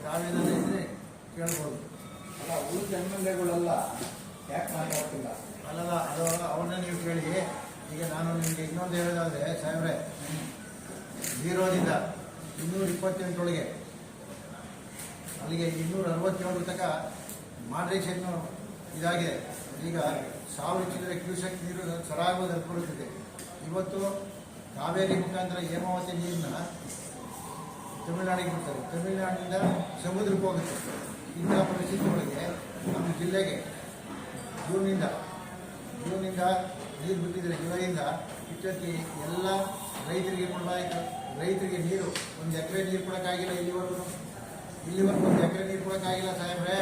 ತಾವೇನಾದ್ರೆ ಇದ್ರೆ ಕೇಳ್ಬೋದು. ಅಲ್ಲ ಉಳಿದ MLA ಯಾಕೆ ಮಾತಾಡ್ತಿಲ್ಲ? ಅಲ್ಲಲ್ಲ, ಅದು ಅವನ್ನ ನೀವು ಕೇಳಿ. ಈಗ ನಾನು ನಿಮಗೆ ಇನ್ನೊಂದು ಹೇಳೋದಾದರೆ ಸಾಹೇಬ್ರೆ, 0ದಿಂದ 228 ಅಲ್ಲಿಗೆ 267 ತನಕ ಮಾಡ್ರೇಷನ್ ಇದಾಗಿದೆ. ಈಗ 1000 ಚಿಲ್ಲರೆ ಕ್ಯೂಸೆಕ್ ನೀರು ಸರಾಗವಾಗಿ ಹರಿಕೊಳ್ಳುತ್ತಿದೆ. ಇವತ್ತು ಕಾವೇರಿ ಮುಖಾಂತರ ಹೇಮಾವತಿ ನೀರನ್ನ ತಮಿಳುನಾಡಿಗೆ ಬಿಡ್ತಾರೆ, ತಮಿಳುನಾಡಿನಿಂದ ಸಮುದ್ರಕ್ಕೆ ಹೋಗುತ್ತೆ. ಇಂಥ ಪರಿಸ್ಥಿತಿಗಳಿಗೆ ನಮ್ಮ ಜಿಲ್ಲೆಗೆ ಜೂನ್ನಿಂದ ನೀರು ಬಿಟ್ಟಿದ್ದಾರೆ. ಜುಲೈಯಿಂದ ಇಷ್ಟೊತ್ತಿ ಎಲ್ಲ ರೈತರಿಗೆ ಕೊಡಲಾಯಿತು. ರೈತರಿಗೆ ನೀರು 1 ಎಕರೆ ನೀರು ಕೊಡೋಕ್ಕಾಗಿಲ್ಲ. ಇಲ್ಲಿವರೆಗೂ 1 ಎಕರೆ ನೀರು ಕೊಡೋಕ್ಕಾಗಿಲ್ಲ ಸಾಹೇಬ್ರೆ,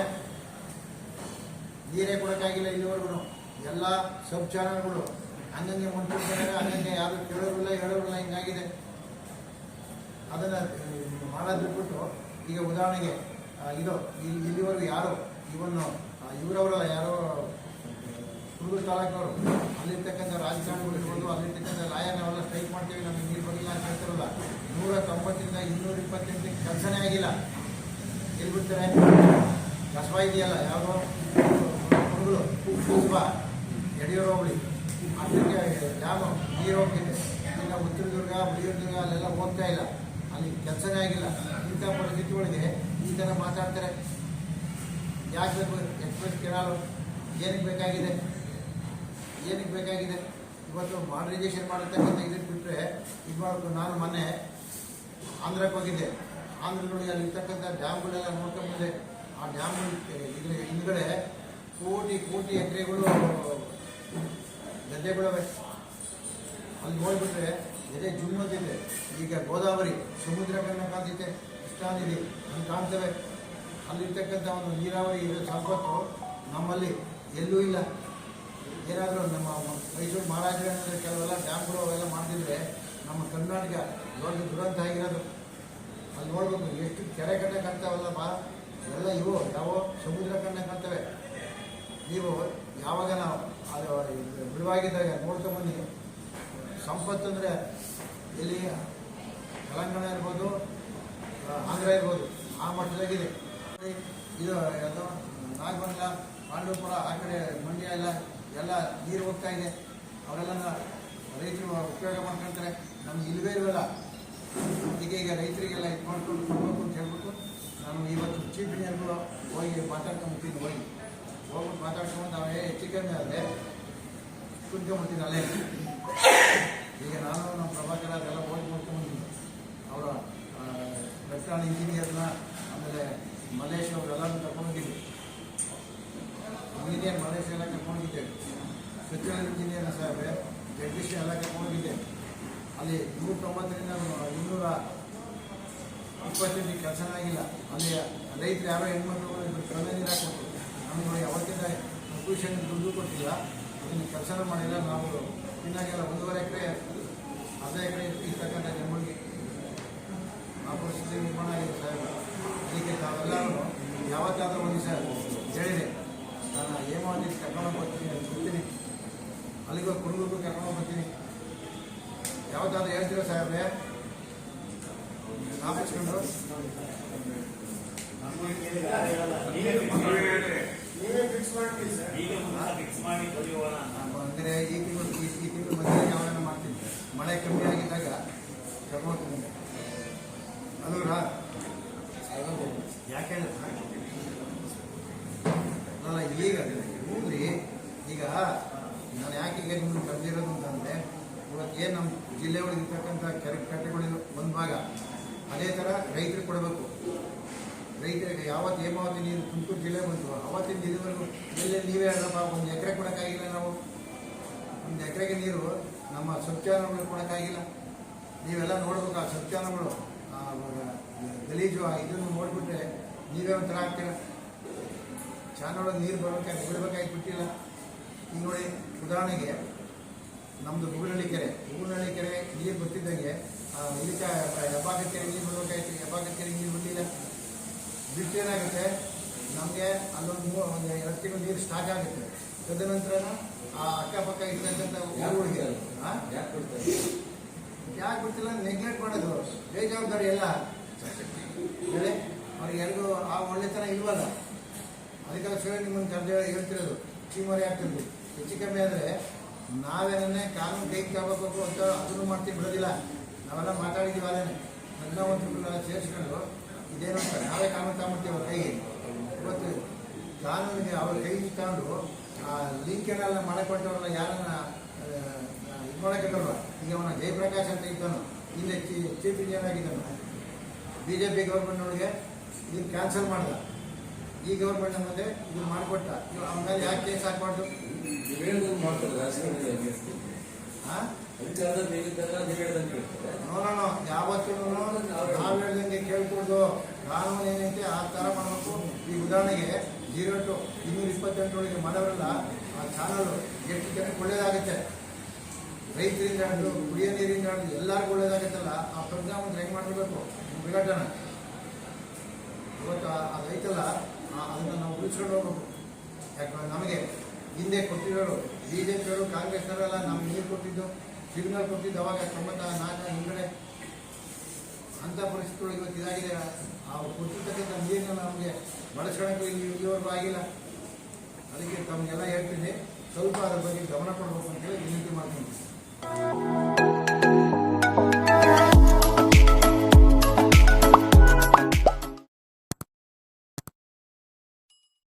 ನೀರೇ ಕೊಡೋಕ್ಕಾಗಿಲ್ಲ ಇಲ್ಲಿವರೆಗೂ. ಎಲ್ಲ ಸಬ್ ಚಾನಲ್ಗಳು ಹಂಗಂಗೆ ಮುಂಚೂಡ್ತಾರೆ, ಹಂಗಂಗೆ ಯಾರು ಹೇಳೋರಿಲ್ಲ ಹಿಂಗಾಗಿದೆ. ಅದನ್ನು ಮಾಡೋದು ಬಿಟ್ಬಿಟ್ಟು ಈಗ ಉದಾಹರಣೆಗೆ ಇಲ್ಲಿವರೆಗೂ ಯಾರು ಇವರವರಲ್ಲ, ಯಾರೋ ಹುಡುಗರು ತಾಲೂಕವರು ಅಲ್ಲಿರ್ತಕ್ಕಂಥ ರಾಜಕಾರಣಿಗಳು ಇರ್ಬೋದು, ಅಲ್ಲಿರ್ತಕ್ಕಂಥ ಲಾಯರ್ನೆಲ್ಲ ಸ್ಟ್ರೈಕ್ ಮಾಡ್ತೀವಿ, ನಮಗೆ ನೀರು ಬರಲಿಲ್ಲ ಅಂತ ಹೇಳ್ತಾರಲ್ಲ. 190ರಿಂದ 228 ಕೆಲಸನೇ ಆಗಿಲ್ಲ. ಎಲ್ಲಿ ಬಿಡ್ತಾರೆ? ಕಸಬಾ ಇದೆಯಲ್ಲ, ಯಾವುದೋ ಹುಡುಗರು ಕಸಬಾ ಯಡಿಯೂರು ಹೋಬಳಿ ಅದಕ್ಕೆ ಡ್ಯಾಮು ನೀರು ಹೋಗ್ತಿದೆ. ಈಗ ಉತ್ತರದುರ್ಗ, ಬಳಿಯೂರ್ದುರ್ಗ ಅಲ್ಲೆಲ್ಲ ಹೋಗ್ತಾ ಇಲ್ಲ, ಅಲ್ಲಿ ಕೆಲಸನೇ ಆಗಿಲ್ಲ. ಇಂಥ ಪರಿಸ್ಥಿತಿಗಳಿಗೆ ಈ ಥರ ಮಾತಾಡ್ತಾರೆ. ಯಾಕೆ ಬೇಕು ಎಕ್ಸ್ಪ್ರೆಸ್ ಕೆನಾಲು? ಏನಕ್ಕೆ ಬೇಕಾಗಿದೆ? ಇವತ್ತು ಮಾಡ್ರೈಸೇಷನ್ ಮಾಡತಕ್ಕಂಥ ಇದಕ್ಕೆ ಬಿಟ್ಟರೆ ಇದು ಮಾಡಬೇಕು. ನಾನು ಮೊನ್ನೆ ಆಂಧ್ರಕ್ಕೆ ಹೋಗಿದ್ದೆ. ಆಂಧ್ರದೊಳಗೆ ಅಲ್ಲಿರ್ತಕ್ಕಂಥ ಡ್ಯಾಮ್ಗಳೆಲ್ಲ ನೋಡ್ಕೊಂಡ್ಬಂದೆ. ಆ ಡ್ಯಾಮ್ಗಳು ಇದ್ರ ಹಿಂದ್ಗಡೆ ಕೋಟಿ ಎಕರೆಗಳು ಗದ್ದೆಗಳವೆ. ಅಲ್ಲಿ ನೋಡಿಬಿಟ್ರೆ ಎದೆ ಜುಮ್ಮಂತಿದೆ. ಈಗ ಗೋದಾವರಿ ಸಮುದ್ರ ಕಣ್ಣ ಕಾಣ್ತಿದೆ, ಕೃಷ್ಣಾ ನದಿ ಹಂಗೆ ಕಾಣ್ತವೆ. ಅಲ್ಲಿರ್ತಕ್ಕಂಥ ಒಂದು ನೀರಾವರಿ ಇರೋ ಸಂಪತ್ತು ನಮ್ಮಲ್ಲಿ ಎಲ್ಲೂ ಇಲ್ಲ. ಏನಾದರೂ ನಮ್ಮ ಮೈಸೂರು ಮಹಾರಾಜರ ಕೆಲವೆಲ್ಲ ಡ್ಯಾಮ್ಗಳು ಅವೆಲ್ಲ ಮಾಡ್ತಿದ್ರೆ ನಮ್ಮ ಕರ್ನಾಟಕ ದೊಡ್ಡ ದುರಂತ ಆಗಿರೋದು. ಅಲ್ಲಿ ನೋಡ್ಬೇಕು ಎಷ್ಟು ಕೆರೆ ಕಣ್ಣೆ ಕಾಣ್ತಾವಲ್ಲಪ್ಪ, ಎಲ್ಲ ಇವು ಯಾವ ಸಮುದ್ರ ಕಣ್ಣೆ ಕಾಣ್ತವೆ. ನೀವು ಯಾವಾಗ ನಾವು ಅದು ಬಿಡುವಾಗಿದ್ದಾಗ ನೋಡ್ಕೊಂಬಂದು ಸಂಪತ್ತು ಅಂದರೆ ಇಲ್ಲಿ ತೆಲಂಗಾಣ ಇರ್ಬೋದು, ಆಂಧ್ರ ಇರ್ಬೋದು, ಆ ಮಟ್ಟದಾಗಿದೆ. ಇದು ಅದು ನಾಗಮಂಗಲ, ಪಾಂಡವಪುರ, ಆ ಕಡೆ ಮಂಡ್ಯ ಎಲ್ಲ ನೀರು ಹೋಗ್ತಾ ಇದೆ. ಅವರೆಲ್ಲ ರೈತರು ಉಪಯೋಗ ಮಾಡ್ಕೊಳ್ತಾರೆ. ನಮ್ಗೆ ಇಲ್ಲವೇ ಇಲ್ವಲ್ಲ. ಈಗ ರೈತರಿಗೆಲ್ಲ ಇದು ಮಾಡ್ಕೊಂಡು ಕೊಡಬೇಕು ಅಂತ ಹೇಳ್ಬಿಟ್ಟು ನಾನು ಇವತ್ತು ಚೀಫ್ ಇಂಜಿನಿಯರ್ಗಳು ಹೋಗಿ ಮಾತಾಡ್ಕೊಂಡ್ಬಿಡ್ತೀನಿ. ಹೋಗ್ಬಿಟ್ಟು ಮಾತಾಡ್ಕೊಂಡು ನಾವೇ ಹೆಚ್ಚು ಕಮ್ಮಿ ಆದರೆ ಕುಂತ್ಕೊಂಡ್ಬಿಡ್ತೀನಿ ಅಲ್ಲೇ. ಈಗ ನಾನು ನಮ್ಮ ಪ್ರಭಾಕರ ಅದೆಲ್ಲ ಹೋಗಿ ನೋಡ್ಕೊಂಡ್ಬಂದಿದ್ದೀನಿ. ಅವರ ಎಲೆಕ್ಟ್ರಾನಿಕ್ ಇಂಜಿನಿಯರ್ನ, ಆಮೇಲೆ ಮಲೇಶ್ ಅವರೆಲ್ಲನೂ ಕರ್ಕೊಂಡೋಗಿದ್ವಿ. ಇಂಜಿನಿಯರ್ ಮಲೇಶ್ ಎಲ್ಲ ಕರ್ಕೊಂಡೋಗಿದ್ದೇವೆ. ಸಚಿವ ಇಂಜಿನಿಯರ್ ಸಾಹೇಬ್ರೆ ಜಗದೀಶ್ ಎಲ್ಲ ಕರ್ಕೊಂಡೋಗಿದ್ದೇವೆ. ಅಲ್ಲಿ 190ರಿಂದ 228 ಕೆಲಸನೇ ಆಗಿಲ್ಲ. ಅಲ್ಲಿ ರೈತರು ಯಾರೋ ಹೆಣ್ಮಕ್ಳು ಕಡಿಮೆ ನೀರು ಹಾಕ್ಕೊಟ್ರು. ನಮಗೆ ಯಾವತ್ತಿಂದ ಟ್ಯೂಷನ್ ದುಡ್ಡು ಕೊಟ್ಟಿಲ್ಲ, ಅದನ್ನು ಕೆಲಸನೂ ಮಾಡಿಲ್ಲ. ನಾವು ಇನ್ನಾಗೆಲ್ಲ 1.5 ಎಕರೆ, ಅರ್ಧ ಎಕರೆ ಇರ್ತಕ್ಕಂಥ ಜನಗಳಿಗೆ ಆ ಪರಿಸ್ಥಿತಿ ನಿರ್ಮಾಣ ಆಗಿದೆ ಸಾಹೇಬ. ಅದಕ್ಕೆ ತಾವೆಲ್ಲರೂ ಯಾವತ್ತಾದರೂ ಒಂದು ದಿವಸ ಹೇಳಿದೆ, ನಾನು ಹೇಮಾವತಿ ಕರ್ಕೊಂಡು ಬರ್ತೀನಿ ಅಂತ ಬರ್ತೀನಿ, ಅಲ್ಲಿಗೂ ಕುರುಗು ಕರ್ಕೊಂಡು ಬರ್ತೀನಿ. ಯಾವತ್ತಾದ್ರೂ ಹೇಳ್ತೀರಾ ಸಾಹೇಬ್ರೆ? ನಾಪಿಸ್ಕೊಂಡು ಅಂದರೆ ಈ ತಿಂಗಳು ಮಧ್ಯೆ ಯಾವಾಗ ಮಾಡ್ತೀನಿ. ಮಳೆ ಕಮ್ಮಿ ಆಗಿದ್ದಾಗ ಕರ್ಕೊಂಡು ಅಲ್ವಾ? ಯಾಕೆ ಅಲ್ಲ, ಈಗ ಹೋಗ್ರಿ. ಈಗ ನಾನು ಯಾಕೆ ಈಗ ನಿಮ್ಮನ್ನು ಕರೆದಿರೋದು ಅಂತಂದರೆ, ಇವತ್ತು ಏನು ನಮ್ಮ ಜಿಲ್ಲೆ ಒಳಗೆ ಇರ್ತಕ್ಕಂಥ ಕಟ್ಟೆಗಳಿರೋ ಒಂದು ಭಾಗ ಅದೇ ಥರ ರೈತರಿಗೆ ಕೊಡಬೇಕು. ರೈತರಿಗೆ ಯಾವತ್ತು ಹೇಮಾವತಿ ನೀರು ತುಮಕೂರು ಜಿಲ್ಲೆ ಬಂತು ಅವತ್ತಿನ ಇದುವರೆಗೂ ಎಲ್ಲೇ ನೀವೇ ಹೇಳಪ್ಪ, 1 ಎಕರೆ ಕೊಡೋಕ್ಕಾಗಿಲ್ಲ. ನಾವು 1 ಎಕರೆಗೆ ನೀರು ನಮ್ಮ ಸಬ್ಚಾನಗಳು ಕೊಡೋಕ್ಕಾಗಿಲ್ಲ. ನೀವೆಲ್ಲ ನೋಡ್ಬೇಕು. ಆ ಸಬ್ಚಾನಗಳು ಗಲೀಜು ಇದನ್ನು ನೋಡಿಬಿಟ್ರೆ ನೀವೇ ಒಂಥರ ಆಗ್ತೀರ. ಚಾನೊಳಗೆ ನೀರು ಬಿಡಬೇಕಾಗಿ ಬಿಟ್ಟಿಲ್ಲ. ಈಗ ನೋಡಿ, ಉದಾಹರಣೆಗೆ ನಮ್ಮದು ಬುಗುನಹಳ್ಳಿ ಕೆರೆ ನೀರು ಬರ್ತಿದ್ದಂಗೆ ಇದಕ್ಕೆ ಹೆಬ್ಬಾಗದ ಕೆರೆ ನೀರು ಬಿಡಬೇಕಾಯ್ತು. ಹೆಬ್ಬಾಗದ ಕೆರೆ ನೀರು ಬಿಡಲಿಲ್ಲ. ಬಿಟ್ಟೇನಾಗುತ್ತೆ, ನಮಗೆ ಅಲ್ಲೊಂದು 2 ತಿಂಗಳು ನೀರು ಸ್ಟಾಕ್ ಆಗುತ್ತೆ. ತದನಂತರ ಆ ಅಕ್ಕಪಕ್ಕ ಇರ್ತಕ್ಕಂಥ ಊರುಗಳಿಗೆ ಯಾಕೆ ಬಿಡ್ತಿಲ್ಲ? ನೆಗ್ಲೆಕ್ಟ್ ಮಾಡೋದು, ಬೇಜವಾಬ್ದಾರಿ ಎಲ್ಲ ಹೇಳಿ. ಅವ್ರಿಗೆ ಯಾರಿಗೂ ಆ ಒಳ್ಳೆತನ ಇಲ್ವಲ್ಲ. ಅದಕ್ಕೋಸ್ಕರ ನಿಮ್ಮನ್ನು ಕರೆದು ಹೇಳ್ತಿರೋದು ಚೀಮರಿ ಆಗ್ತಿರ್ತೀವಿ. ಹೆಚ್ಚು ಕಮ್ಮಿ ಆದರೆ ನಾವೇನೇ ಕಾನೂನು ಕೈಗೆ ತಗೋಬೇಕು ಅಂತ ಅದನ್ನು ಮಾಡ್ತೀವಿ, ಬಿಡೋದಿಲ್ಲ. ನಾವೆಲ್ಲ ಮಾತಾಡಿದ್ದೀವಿ ಅದೇನೆ ಪ್ರಜ್ಞಾವಂತರನ್ನೆಲ್ಲ ಸೇರಿಸ್ಕೊಂಡು ಇದೇನು ಅಂತ ನಾವೇ ಕಾನೂನು ತಗೊಂಡ್ಬಿಡ್ತೀವಿ ಅವ್ರ ಕೈಗೆ. ಇವತ್ತು ಕಾನೂನಿಗೆ ಅವ್ರ ಕೈಗೆ ತಗೊಂಡು ಆ ಲಿಂಕ್ನೆಲ್ಲ ಮಾಡಿಕೊಟ್ಟವ್ರನ್ನ ಯಾರನ್ನ ಇದು ಮಾಡೋಕ್ಕಿಟ್ಟವ್ರು. ಈಗ ಅವನ ಜಯಪ್ರಕಾಶ್ ಅಂತ ಇದ್ದಾನು, ಹಿಂದೆ ಚೀಫ್ ಇಂಜಿನಿಯರ್ ಆಗಿದ್ದಾನು. BJP ಗೌರ್ಮೆಂಟ್ನೊಳಗೆ ಇದು ಕ್ಯಾನ್ಸಲ್ ಮಾಡ್ದ, ಈ ಗೌರ್ಮೆಂಟ್ ಮುಂದೆ ಇದು ಮಾಡಿಕೊಟ್ಟ. ಅವನ ಮೇಲೆ ಯಾಕೆ ಕೇಸ್ ಹಾಕ್ಬಾರ್ದು? ನೋಡೋಣ, ಯಾವತ್ತೂ ನಾವು ಹೇಳ್ದಂಗೆ ಕೇಳ್ಕೊಡ್ದು. ಕಾನೂನು ಏನೈತೆ ಆ ಥರ ಮಾಡಬೇಕು. ಈ ಉದಾಹರಣೆಗೆ 0 to 228 ಮಾಡೋರಲ್ಲ, ಆ ಚಾನಲ್ ಎಷ್ಟು ಜನಕ್ಕೆ ಒಳ್ಳೇದಾಗುತ್ತೆ. ರೈತರಿಂದ ಹಿಡಿದು ಕುಡಿಯೋ ನೀರಿಂದ ಹಿಡಿದು ಎಲ್ಲರಿಗೂ ಒಳ್ಳೇದಾಗುತ್ತಲ್ಲ. ಆ ಪ್ರಜ್ಞಾವಂತರು ಹೆಂಗೆ ಮಾಡಿರ್ಬೇಕು ವಿಘಟನೆ. ಇವತ್ತು ಅದು ಐತಲ್ಲ, ಅದನ್ನು ನಾವು ಉಳಿಸ್ಕೊಂಡು ಹೋಗ್ಬೇಕು. ಯಾಕಂದ್ರೆ ನಮಗೆ ಹಿಂದೆ ಕೊಟ್ಟಿರೋರು BJPಯವರು, ಕಾಂಗ್ರೆಸ್ನವರೆಲ್ಲ ನಮ್ಗೆ ನೀರು ಕೊಟ್ಟಿದ್ದು, ಸಿಗ್ನಲ್ ಕೊಟ್ಟಿದ್ದು ಅವಾಗ 94 ಹಿಂಗಡೆ. ಅಂಥ ಪರಿಸ್ಥಿತಿಗಳು ಇವತ್ತು ಇದಾಗಿದೆ. ಅವ್ರು ಕೊಟ್ಟಿರ್ತಕ್ಕಂಥ ನೀರನ್ನ ನಮಗೆ ಬಳಸ್ಕೊಳಕ್ಕೆ ಇಲ್ಲಿವರೆಗೂ ಆಗಿಲ್ಲ. ಅದಕ್ಕೆ ತಮಗೆಲ್ಲ ಹೇಳ್ತೀನಿ, ಸ್ವಲ್ಪ ಅದ್ರ ಬಗ್ಗೆ ಗಮನ ಕೊಡಬೇಕು ಅಂತೇಳಿ ವಿನಂತಿ ಮಾಡ್ತೀನಿ.